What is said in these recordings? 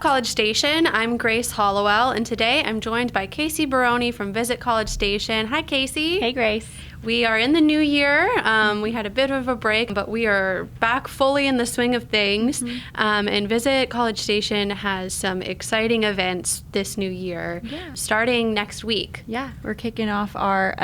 College Station? I'm Grace Hollowell, and today I'm joined by Casey Barone from Visit College Station. Hi, Casey. Hey, Grace. We are in the new year. We had a bit of a break, but we are back fully in the swing of things. And Visit College Station has some exciting events this new year, starting next week. Yeah, we're kicking off our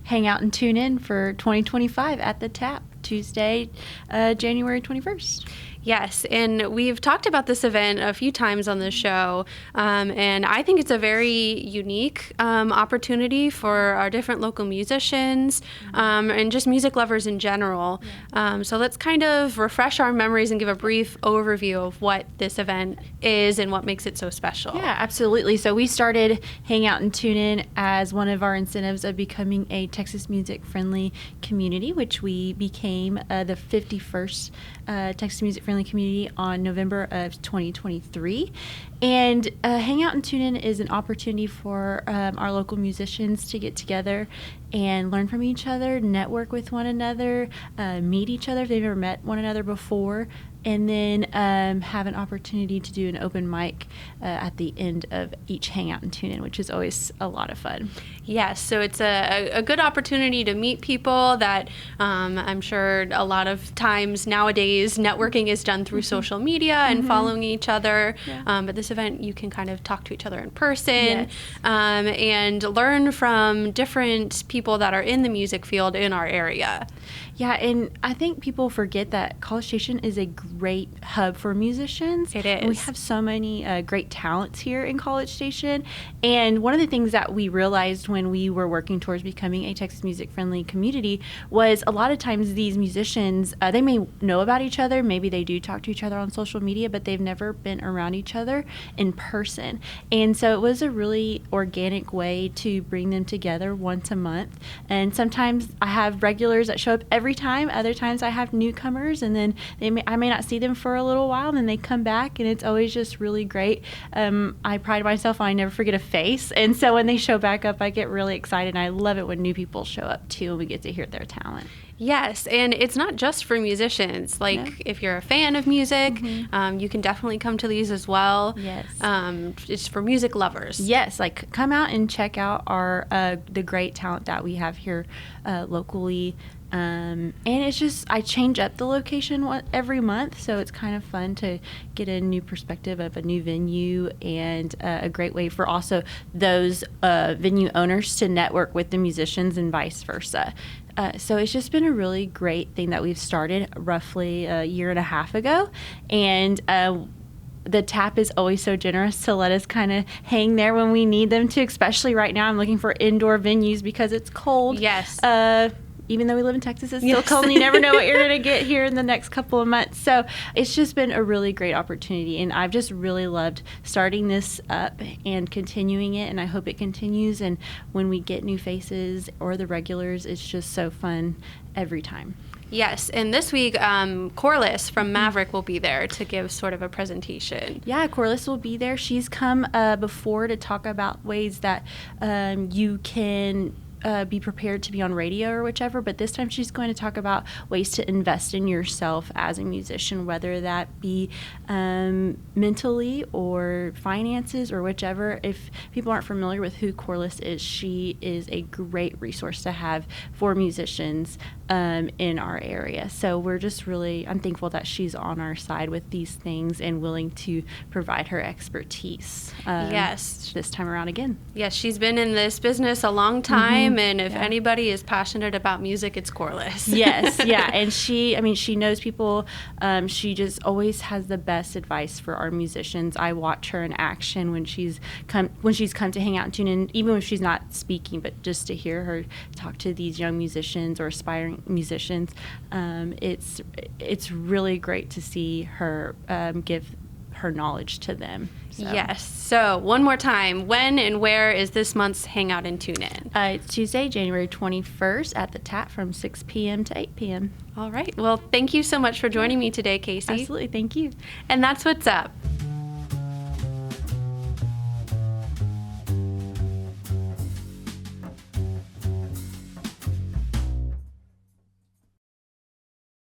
Hangout and Tune In for 2025 at the Tap, Tuesday, January 21st. Yes, and we've talked about this event a few times on the show, and I think it's a very unique opportunity for our different local musicians and just music lovers in general. So let's kind of refresh our memories and give a brief overview of what this event is and what makes it so special. Yeah, absolutely. So we started Hangout and Tune In as one of our incentives of becoming a Texas music-friendly community, which we became the 51st Texas music-friendly community on November of 2023. And Hangout and Tune In is an opportunity for our local musicians to get together and learn from each other, network with one another, meet each other if they've never met one another before, and then have an opportunity to do an open mic at the end of each Hangout and Tune In, which is always a lot of fun. Yes, so it's a good opportunity to meet people that I'm sure a lot of times nowadays networking is done through social media and following each other. But this event, you can kind of talk to each other in person and learn from different people that are in the music field in our area. Yeah, and I think people forget that College Station is a great hub for musicians. It is. And we have so many great talents here in College Station. And one of the things that we realized when we were working towards becoming a Texas music-friendly community was a lot of times these musicians, they may know about each other, maybe they do talk to each other on social media, but they've never been around each other in person. And so it was a really organic way to bring them together once a month. And sometimes I have regulars that show up every time. Other times I have newcomers, and then I may not see them for a little while, and then they come back, and it's always just really great. I pride myself on I never forget a face, and so when they show back up, I get really excited, and I love it when new people show up too, and we get to hear their talent. Yes, and it's not just for musicians. Like, if you're a fan of music, you can definitely come to these as well. Yes. It's for music lovers. Yes, like come out and check out our the great talent that we have here locally. And it's just, I change up the location every month, so it's kind of fun to get a new perspective of a new venue, and a great way for also those venue owners to network with the musicians and vice versa. So it's just been a really great thing that we've started roughly a year and a half ago, and the Tap is always so generous to let us kind of hang there when we need them to, especially right now. I'm looking for indoor venues because it's cold. Yes. Even though we live in Texas, it's still cold, and you never know what you're going to get here in the next couple of months. So it's just been a really great opportunity, and I've just really loved starting this up and continuing it, and I hope it continues. And when we get new faces or the regulars, it's just so fun every time. Yes, and this week, Corliss from Maverick will be there to give sort of a presentation. Yeah, Corliss will be there. She's come before to talk about ways that you can be prepared to be on radio or whichever, but this time she's going to talk about ways to invest in yourself as a musician, whether that be mentally or finances or whichever. If people aren't familiar with who Corliss is, she is a great resource to have for musicians in our area. So we're just really, I'm thankful that she's on our side with these things and willing to provide her expertise. Yes. This time around again. Yes, she's been in this business a long time, and if anybody is passionate about music, it's Corliss. Yes, yeah, and she knows people. She just always has the best advice for our musicians. I watch her in action when she's come to hang out and tune in, even if she's not speaking, but just to hear her talk to these young musicians or aspiring musicians. It's really great to see her give her knowledge to them. So. Yes. So one more time, when and where is this month's Hangout and Tune In? It's Tuesday, January 21st at the Tap from 6 p.m. to 8 p.m. All right. Well, thank you so much for joining me today, Casey. Absolutely. Thank you. And that's what's up.